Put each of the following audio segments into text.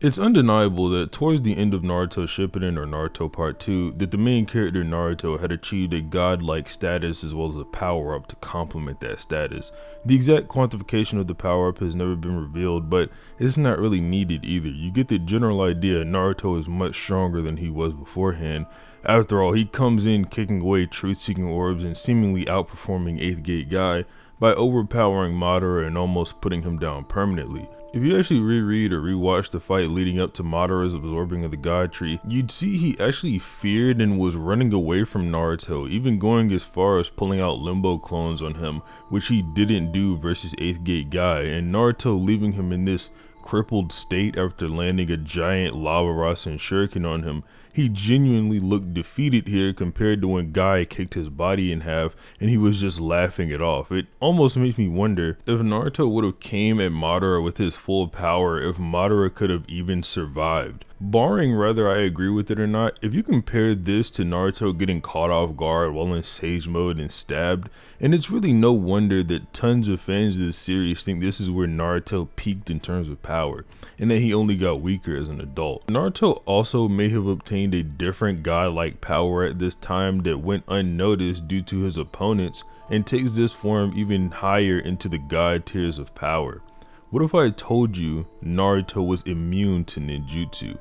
It's undeniable that towards the end of Naruto Shippuden or Naruto Part 2, that the main character Naruto had achieved a godlike status as well as a power-up to complement that status. The exact quantification of the power-up has never been revealed, but it's not really needed either. You get the general idea Naruto is much stronger than he was beforehand. After all, he comes in kicking away truth-seeking orbs and seemingly outperforming 8th Gate Guy by overpowering Madara and almost putting him down permanently. If you actually reread or rewatch the fight leading up to Madara's absorbing of the God Tree, you'd see he actually feared and was running away from Naruto, even going as far as pulling out Limbo clones on him, which he didn't do versus 8th Gate Guy, and Naruto leaving him in this crippled state after landing a giant lava Rasen shuriken on him. He genuinely looked defeated here compared to when Guy kicked his body in half and he was just laughing it off. It almost makes me wonder if Naruto would have came at Madara with his full power, if Madara could have even survived. Barring whether I agree with it or not, if you compare this to Naruto getting caught off guard while in Sage mode and stabbed, and it's really no wonder that tons of fans of this series think this is where Naruto peaked in terms of power, and that he only got weaker as an adult. Naruto also may have obtained a different godlike power at this time that went unnoticed due to his opponents, and takes this form even higher into the god tiers of power. What if I told you Naruto was immune to ninjutsu?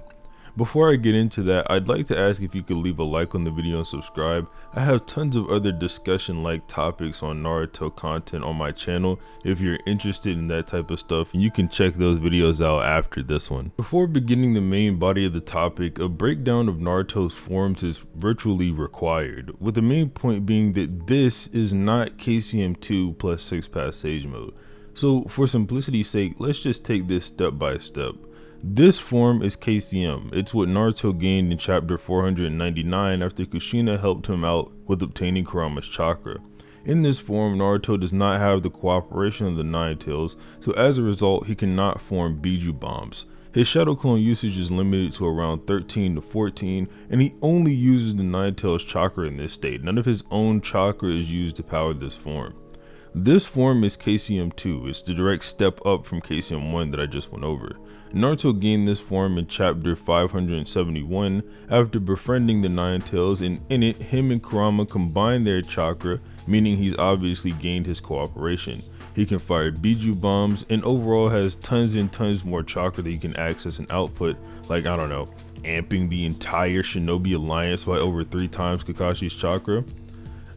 Before I get into that, I'd like to ask if you could leave a like on the video and subscribe. I have tons of other discussion-like topics on Naruto content on my channel if you're interested in that type of stuff, and you can check those videos out after this one. Before beginning the main body of the topic, a breakdown of Naruto's forms is virtually required, with the main point being that this is not KCM2 plus Sixpaths Sage Mode. So for simplicity's sake, let's just take this step by step. This form is KCM. It's what Naruto gained in chapter 499 after Kushina helped him out with obtaining Kurama's chakra. In this form, Naruto does not have the cooperation of the Nine Tails, so as a result, he cannot form Biju bombs. His shadow clone usage is limited to around 13 to 14, and he only uses the Nine Tails chakra in this state. None of his own chakra is used to power this form. This form is KCM2, it's the direct step up from KCM1 that I just went over. Naruto gained this form in chapter 571 after befriending the Nine Tails, and in it, him and Kurama combined their chakra, meaning he's obviously gained his cooperation. He can fire Biju bombs and overall has tons and tons more chakra that he can access and output, like I don't know, amping the entire Shinobi Alliance by over 3 times Kakashi's chakra.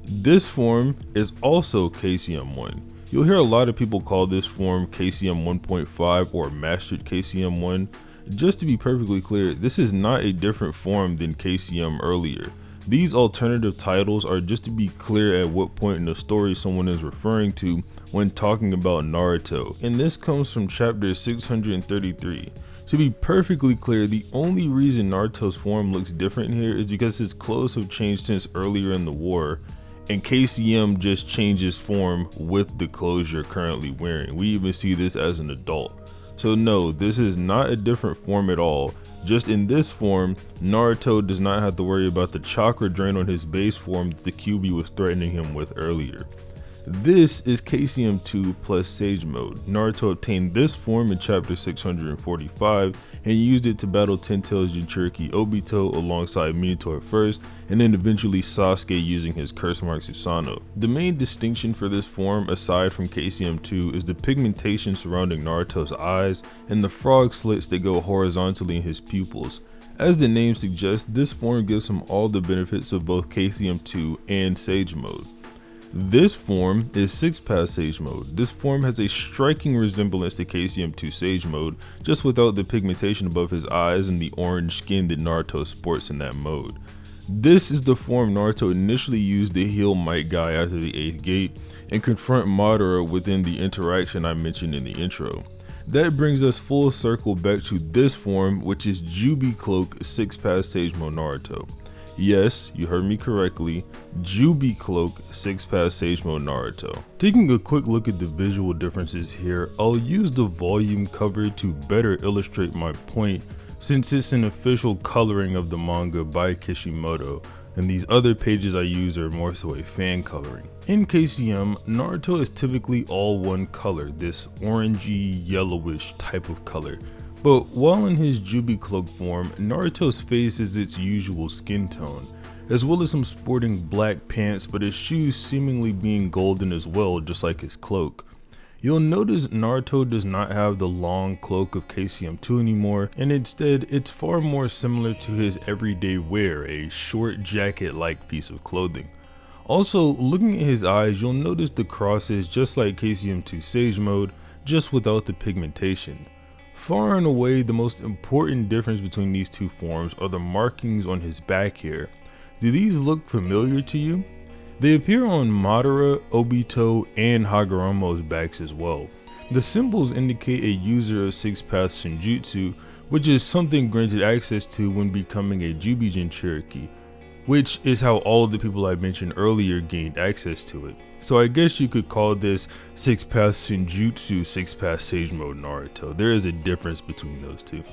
This form is also KCM1. You'll hear a lot of people call this form KCM 1.5 or Mastered KCM 1. Just to be perfectly clear, this is not a different form than KCM earlier. These alternative titles are just to be clear at what point in the story someone is referring to when talking about Naruto, and this comes from chapter 633. To be perfectly clear, the only reason Naruto's form looks different here is because his clothes have changed since earlier in the war, and KCM just changes form with the clothes you're currently wearing. We even see this as an adult. So no, this is not a different form at all. Just in this form, Naruto does not have to worry about the chakra drain on his base form that the Kyuubi was threatening him with earlier. This is KCM2 plus Sage Mode. Naruto obtained this form in chapter 645 and used it to battle Ten Tails Jinchuriki Obito alongside Minato at first, and then eventually Sasuke using his curse mark Susanoo. The main distinction for this form, aside from KCM2, is the pigmentation surrounding Naruto's eyes and the frog slits that go horizontally in his pupils. As the name suggests, this form gives him all the benefits of both KCM2 and Sage Mode. This form is Sixpaths Sage Mode. This form has a striking resemblance to KCM2 Sage Mode, just without the pigmentation above his eyes and the orange skin that Naruto sports in that mode. This is the form Naruto initially used to heal Might Guy after the 8th gate and confront Madara within the interaction I mentioned in the intro. That brings us full circle back to this form, which is Juubi Cloak Sixpaths Sage Mode Naruto. Yes, you heard me correctly, Juubi Cloak Sixpaths Sage Mode Naruto. Taking a quick look at the visual differences here, I'll use the volume cover to better illustrate my point since it's an official coloring of the manga by Kishimoto, and these other pages I use are more so a fan coloring. In KCM, Naruto is typically all one color, this orangey yellowish type of color. But while in his Juubi cloak form, Naruto's face is its usual skin tone, as well as him sporting black pants but his shoes seemingly being golden as well, just like his cloak. You'll notice Naruto does not have the long cloak of KCM2 anymore, and instead it's far more similar to his everyday wear, a short jacket-like piece of clothing. Also, looking at his eyes, you'll notice the crosses just like KCM2 Sage Mode, just without the pigmentation. Far and away, the most important difference between these two forms are the markings on his back here. Do these look familiar to you? They appear on Madara, Obito, and Hagoromo's backs as well. The symbols indicate a user of Sixpaths Senjutsu, which is something granted access to when becoming a Juubi Jinchuriki, which is how all of the people I mentioned earlier gained access to it. So I guess you could call this Sixpaths Senjutsu Sixpaths Sage Mode Naruto. There is a difference between those two.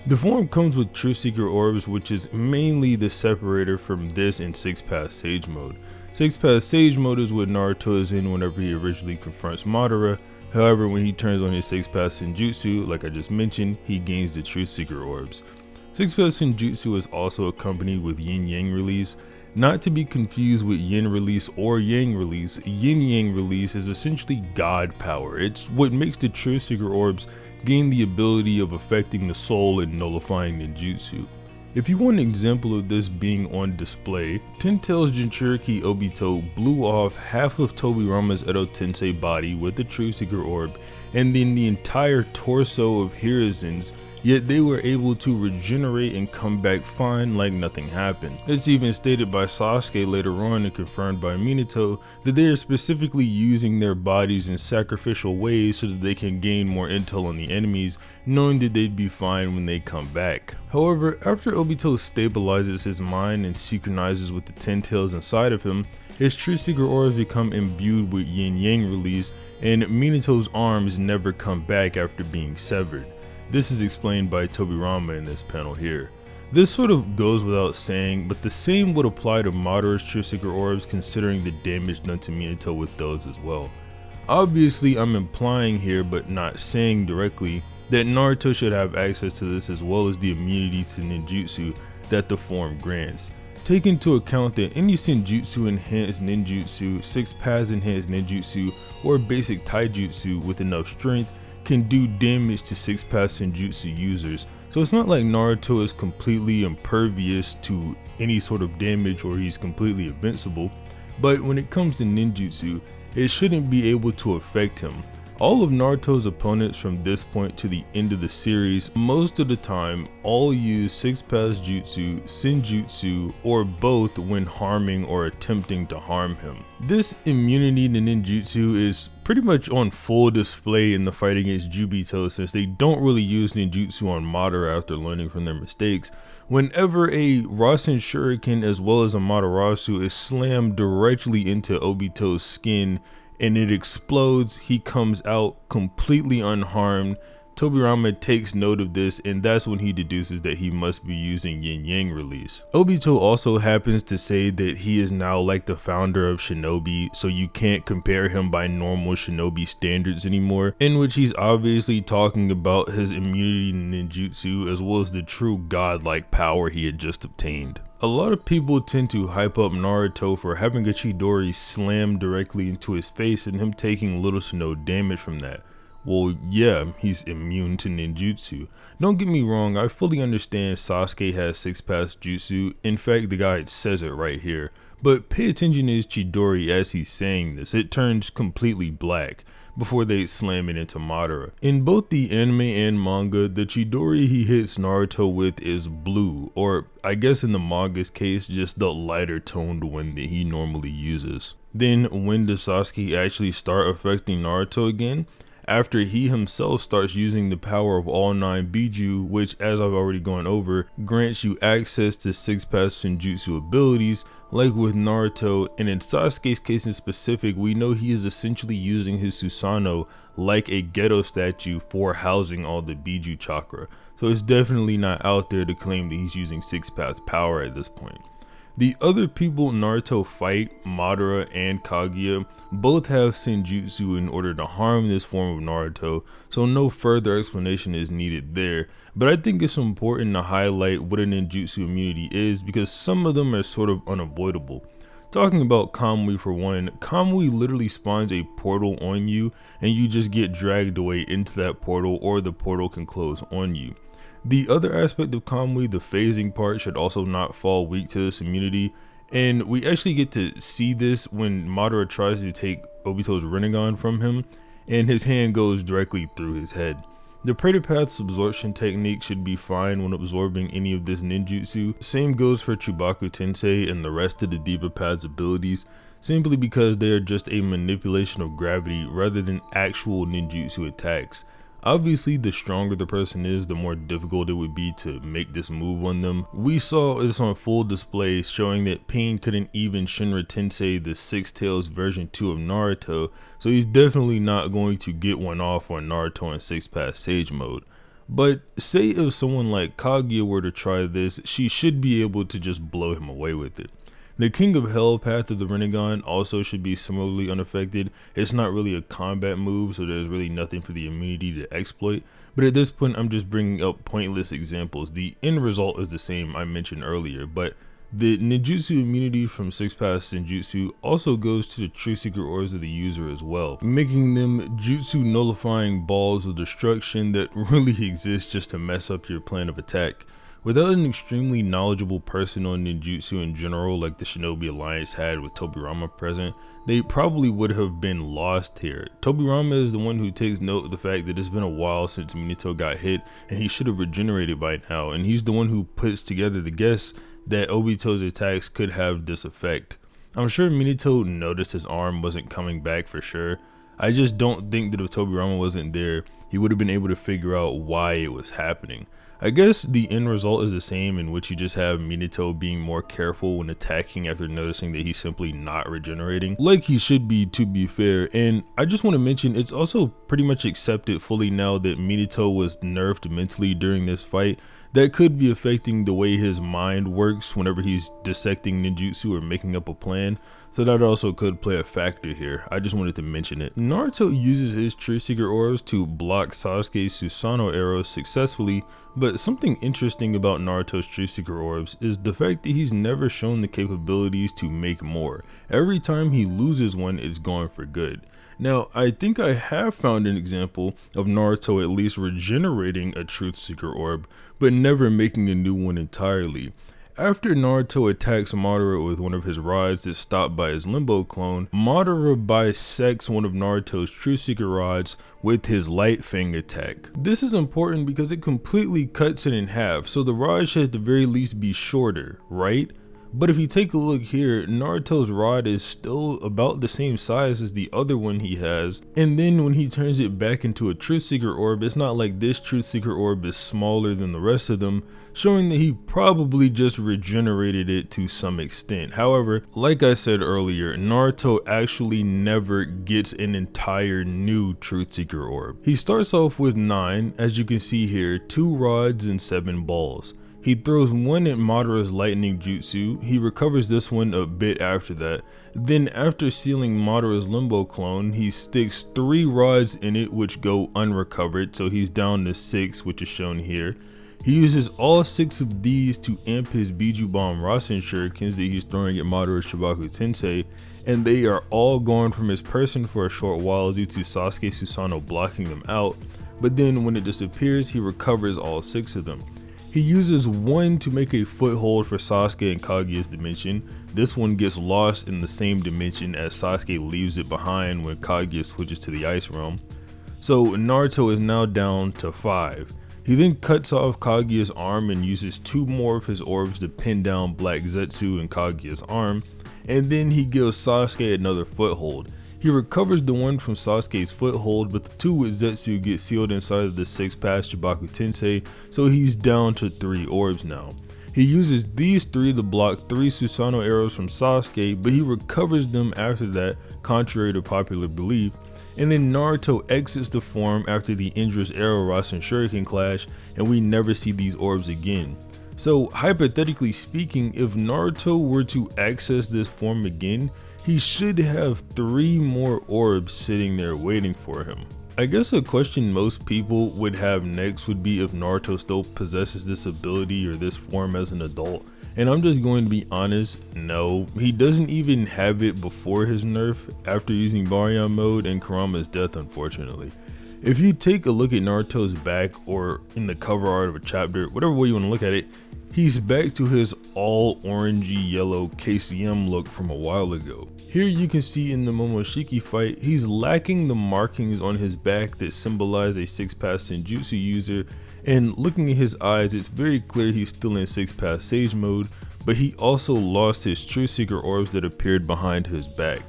The form comes with Truthseeker orbs, which is mainly the separator from this in Sixpaths Sage Mode. Sixpaths Sage Mode is what Naruto is in whenever he originally confronts Madara. However, when he turns on his Sixpaths Senjutsu, like I just mentioned, he gains the Truthseeker orbs. Sixpaths Senjutsu is also accompanied with Yin Yang release. Not to be confused with Yin release or Yang release, Yin Yang release is essentially God power. It's what makes the Truthseeker orbs gain the ability of affecting the soul and nullifying ninjutsu. If you want an example of this being on display, Ten Tails Jinchuriki Obito blew off half of Tobirama's Edo Tensei body with the Truthseeker orb, and then the entire torso of Hiruzen's, yet they were able to regenerate and come back fine like nothing happened. It's even stated by Sasuke later on and confirmed by Minato that they are specifically using their bodies in sacrificial ways so that they can gain more intel on the enemies, knowing that they'd be fine when they come back. However, after Obito stabilizes his mind and synchronizes with the Ten Tails inside of him, his Truthseeker orbs become imbued with Yin Yang release, and Minato's arms never come back after being severed. This is explained by Tobirama in this panel here. This sort of goes without saying, but the same would apply to Madara's Truthseeker orbs considering the damage done to Minato with those as well. Obviously, I'm implying here, but not saying directly, that Naruto should have access to this as well as the immunity to ninjutsu that the form grants. Take into account that any Senjutsu enhanced ninjutsu, Sixpaths enhanced ninjutsu, or basic taijutsu with enough strength can do damage to Sixpaths Senjutsu users, so it's not like Naruto is completely impervious to any sort of damage or he's completely invincible, but when it comes to ninjutsu, it shouldn't be able to affect him. All of Naruto's opponents from this point to the end of the series, most of the time, all use Sixpaths Jutsu, Senjutsu, or both when harming or attempting to harm him. This immunity to ninjutsu is pretty much on full display in the fight against Jubito, since they don't really use ninjutsu on Madara after learning from their mistakes. Whenever a Rasen Shuriken as well as a Madarasu is slammed directly into Obito's skin, and it explodes, he comes out completely unharmed. Tobirama takes note of this, and that's when he deduces that he must be using Yin Yang release. Obito also happens to say that he is now like the founder of Shinobi, so you can't compare him by normal Shinobi standards anymore, in which he's obviously talking about his immunity to ninjutsu as well as the true godlike power he had just obtained. A lot of people tend to hype up Naruto for having a Chidori slammed directly into his face and him taking little to no damage from that. Well, yeah, he's immune to ninjutsu. Don't get me wrong, I fully understand Sasuke has Sixpaths Jutsu. In fact, the guide says it right here. But pay attention to his Chidori as he's saying this. It turns completely black before they slam it into Madara. In both the anime and manga, the Chidori he hits Naruto with is blue, or I guess in the manga's case, just the lighter toned one that he normally uses. Then when does Sasuke actually start affecting Naruto again? After he himself starts using the power of all 9 Biju, which, as I've already gone over, grants you access to Sixpaths Senjutsu abilities, like with Naruto, and in Sasuke's case in specific, we know he is essentially using his Susanoo like a ghetto statue for housing all the Biju chakra, so it's definitely not out there to claim that he's using Sixpaths power at this point. The other people Naruto fight, Madara and Kaguya, both have Senjutsu in order to harm this form of Naruto, so no further explanation is needed there. But I think it's important to highlight what a ninjutsu immunity is because some of them are sort of unavoidable. Talking about Kamui for one, Kamui literally spawns a portal on you and you just get dragged away into that portal, or the portal can close on you. The other aspect of Kamui, the phasing part, should also not fall weak to this immunity, and we actually get to see this when Madara tries to take Obito's Rinnegan from him and his hand goes directly through his head. The Praetor Path's absorption technique should be fine when absorbing any of this ninjutsu. Same goes for Chubaku Tensei and the rest of the Diva Path's abilities, simply because they are just a manipulation of gravity rather than actual ninjutsu attacks. Obviously, the stronger the person is, the more difficult it would be to make this move on them. We saw this on full display, showing that Pain couldn't even Shinra Tensei the Six Tails version 2 of Naruto, so he's definitely not going to get one off on Naruto in Sixpaths Sage mode. But say if someone like Kaguya were to try this, she should be able to just blow him away with it. The King of Hell path of the Rinnegan also should be similarly unaffected. It's not really a combat move, so there's really nothing for the immunity to exploit. But at this point, I'm just bringing up pointless examples. The end result is the same I mentioned earlier, but the ninjutsu immunity from Sixpaths Senjutsu also goes to the Truthseeker orbs of the user as well, making them jutsu nullifying balls of destruction that really exist just to mess up your plan of attack. Without an extremely knowledgeable person on ninjutsu in general, like the Shinobi Alliance had with Tobirama present, they probably would have been lost here. Tobirama is the one who takes note of the fact that it's been a while since Minato got hit and he should have regenerated by now, and he's the one who puts together the guess that Obito's attacks could have this effect. I'm sure Minato noticed his arm wasn't coming back for sure. I just don't think that if Tobirama wasn't there, he would have been able to figure out why it was happening. I guess the end result is the same, in which you just have Minato being more careful when attacking after noticing that he's simply not regenerating, like he should be, to be fair. And I just want to mention, it's also pretty much accepted fully now that Minato was nerfed mentally during this fight. That could be affecting the way his mind works whenever he's dissecting ninjutsu or making up a plan, so that also could play a factor here. I just wanted to mention it. Naruto uses his Truthseeker orbs to block Sasuke's Susanoo arrows successfully, but something interesting about Naruto's Truthseeker orbs is the fact that he's never shown the capabilities to make more. Every time he loses one, it's gone for good. Now, I think I have found an example of Naruto at least regenerating a Truthseeker orb, but never making a new one entirely. After Naruto attacks Madara with one of his rods that's stopped by his Limbo clone, Madara bisects one of Naruto's Truthseeker rods with his Light Fang attack. This is important because it completely cuts it in half, so the rod should at the very least be shorter, right? But if you take a look here, Naruto's rod is still about the same size as the other one he has, and then when he turns it back into a Truthseeker orb, it's not like this Truthseeker orb is smaller than the rest of them, showing that he probably just regenerated it to some extent. However, like I said earlier, Naruto actually never gets an entire new Truthseeker orb. He starts off with 9, as you can see here, 2 rods and 7 balls. He throws one at Madara's lightning jutsu, he recovers this one a bit after that, then after sealing Madara's Limbo clone, he sticks 3 rods in it which go unrecovered, so he's down to 6, which is shown here. He uses all 6 of these to amp his Biju Bomb Rasen shurikens that he's throwing at Madara's Shibaku Tensei, and they are all gone from his person for a short while due to Sasuke Susanoo blocking them out, but then when it disappears, he recovers all 6 of them. He uses one to make a foothold for Sasuke in Kaguya's dimension. This one gets lost in the same dimension as Sasuke leaves it behind when Kaguya switches to the Ice Realm. So Naruto is now down to 5. He then cuts off Kaguya's arm and uses 2 more of his orbs to pin down Black Zetsu in Kaguya's arm, and then he gives Sasuke another foothold. He recovers the one from Sasuke's foothold, but the 2 with Zetsu get sealed inside of the Sixpaths Shibaku Tensei, so he's down to 3 orbs now. He uses these 3 to block 3 Susanoo arrows from Sasuke, but he recovers them after that, contrary to popular belief. And then Naruto exits the form after the Indra's Arrow Rasen Shuriken clash, and we never see these orbs again. So hypothetically speaking, if Naruto were to access this form again, he should have 3 more orbs sitting there waiting for him. I guess a question most people would have next would be if Naruto still possesses this ability or this form as an adult. And I'm just going to be honest, no, he doesn't even have it before his nerf after using Baryon mode and Kurama's death, unfortunately. If you take a look at Naruto's back or in the cover art of a chapter, whatever way you want to look at it, he's back to his all orangey yellow KCM look from a while ago. Here you can see in the Momoshiki fight, he's lacking the markings on his back that symbolize a Sixpaths Senjutsu user, and looking at his eyes, it's very clear he's still in Sixpaths Sage mode, but he also lost his Truthseeker orbs that appeared behind his back.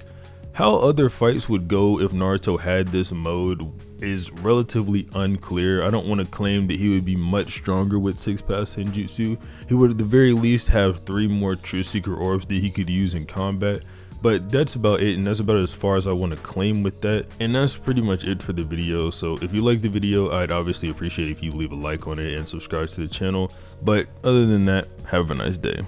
How other fights would go if Naruto had this mode is relatively unclear. I don't want to claim that he would be much stronger with Sixpaths Senjutsu. He would at the very least have 3 more Truthseeker orbs that he could use in combat. But that's about it, and that's about as far as I want to claim with that. And that's pretty much it for the video. So if you like the video, I'd obviously appreciate if you leave a like on it and subscribe to the channel. But other than that, have a nice day.